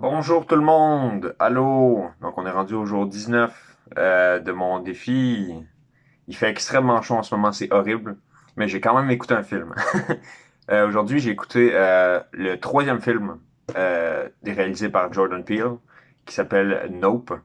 Bonjour tout le monde! Allô! Donc on est rendu au jour 19 de mon défi. Il fait extrêmement chaud en ce moment, c'est horrible, mais j'ai quand même écouté un film. Aujourd'hui, j'ai écouté le troisième film réalisé par Jordan Peele, qui s'appelle Nope.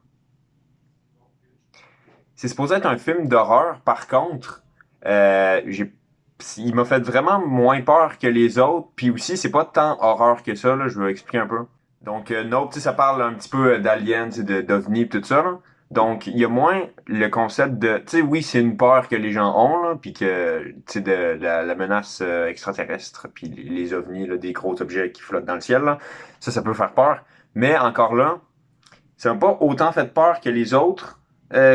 C'est supposé être un film d'horreur, par contre, il m'a fait vraiment moins peur que les autres, puis aussi, c'est pas tant horreur que ça, là, je vais expliquer un peu. Donc, Nope, tu sais, ça parle un petit peu d'aliens, tu sais, d'ovnis et tout ça, là. Donc, il y a moins le concept de, tu sais, oui, c'est une peur que les gens ont, là, puis que, tu sais, de la menace extraterrestre, puis les ovnis, là, des gros objets qui flottent dans le ciel, là. Ça peut faire peur. Mais encore là, ça m'a pas autant fait peur que les autres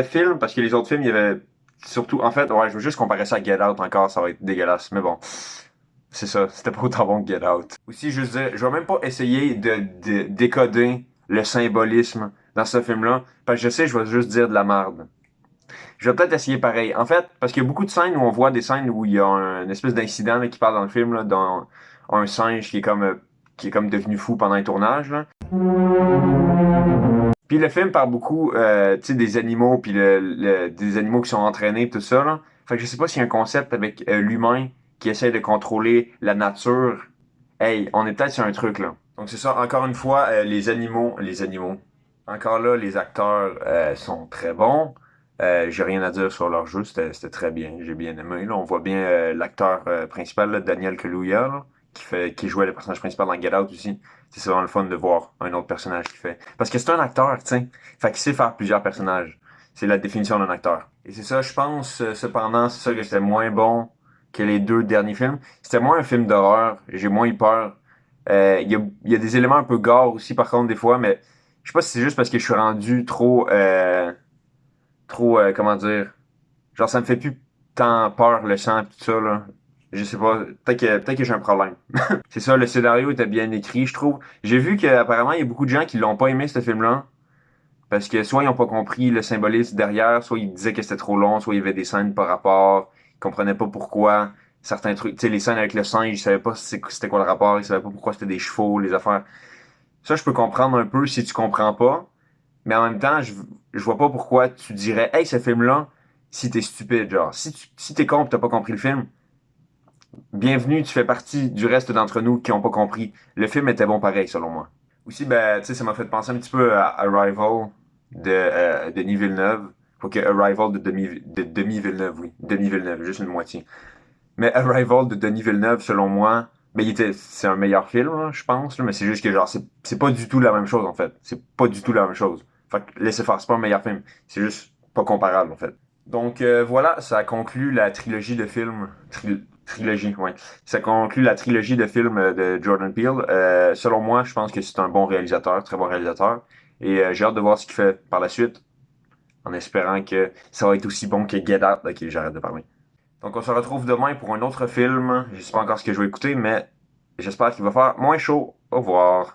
films, parce que les autres films, il y avait surtout, en fait, ouais, je veux juste comparer ça à Get Out encore, ça va être dégueulasse, mais bon. C'est ça, c'était pas autant bon que Get Out. Aussi, je veux dire, je vais même pas essayer de décoder le symbolisme dans ce film-là, parce que je sais, je vais juste dire de la merde. Je vais peut-être essayer pareil. En fait, parce qu'il y a beaucoup de scènes où on voit des scènes où il y a une espèce d'incident là, qui parle dans le film, là, dans un singe qui est comme devenu fou pendant un tournage. Là. Puis le film parle beaucoup, tu sais, des animaux, puis des animaux qui sont entraînés, tout ça. Là. Fait que je sais pas s'il y a un concept avec l'humain qui essaie de contrôler la nature. Hey, on est peut-être sur un truc là. Donc c'est ça, encore une fois, les animaux. Encore là, les acteurs sont très bons. J'ai rien à dire sur leur jeu, c'était très bien, j'ai bien aimé. Là, on voit bien l'acteur principal, là, Daniel Kaluuya, là, qui jouait le personnage principal dans Get Out aussi. C'est vraiment le fun de voir un autre personnage qui fait. Parce que c'est un acteur, tu sais. Fait qu'il sait faire plusieurs personnages. C'est la définition d'un acteur. Et c'est ça, je pense, cependant, c'est ça que c'était moins bon que les deux derniers films. C'était moins un film d'horreur. J'ai moins eu peur. Il y a des éléments un peu gore aussi, par contre, des fois, mais je sais pas si c'est juste parce que je suis rendu trop, comment dire, genre ça me fait plus tant peur le sang et tout ça, là. Je sais pas, peut-être que j'ai un problème. C'est ça, le scénario était bien écrit, je trouve. J'ai vu qu'apparemment, il y a beaucoup de gens qui l'ont pas aimé, ce film-là. Parce que soit ils ont pas compris le symbolisme derrière, soit ils disaient que c'était trop long, soit il y avait des scènes par rapport, ils comprenaient pas pourquoi certains trucs, tu sais, les scènes avec le singe, ils savaient pas c'était quoi le rapport, ils savaient pas pourquoi c'était des chevaux, les affaires. Ça, je peux comprendre un peu si tu comprends pas, mais en même temps, je vois pas pourquoi tu dirais, hey, ce film-là, si t'es stupide, genre, si t'es con pis t'as pas compris le film, bienvenue, tu fais partie du reste d'entre nous qui ont pas compris. Le film était bon pareil, selon moi. Aussi, ben, tu sais, ça m'a fait penser un petit peu à Arrival de Denis Villeneuve. Faut que Arrival de Denis Villeneuve, oui. Denis Villeneuve, juste une moitié. Mais Arrival de Denis Villeneuve, selon moi, ben, c'est un meilleur film, là, je pense, là, mais c'est juste que, genre, c'est pas du tout la même chose, en fait. C'est pas du tout la même chose. Fait que laissez faire, c'est pas un meilleur film. C'est juste pas comparable, en fait. Donc, voilà, ça conclut la trilogie de films. Trilogie, ouais. Ça conclut la trilogie de films de Jordan Peele. Selon moi, je pense que c'est un bon réalisateur, très bon réalisateur. Et j'ai hâte de voir ce qu'il fait par la suite, en espérant que ça va être aussi bon que Get Out. Ok, j'arrête de parler. Donc on se retrouve demain pour un autre film. Je sais pas encore ce que je vais écouter, mais j'espère qu'il va faire moins chaud. Au revoir.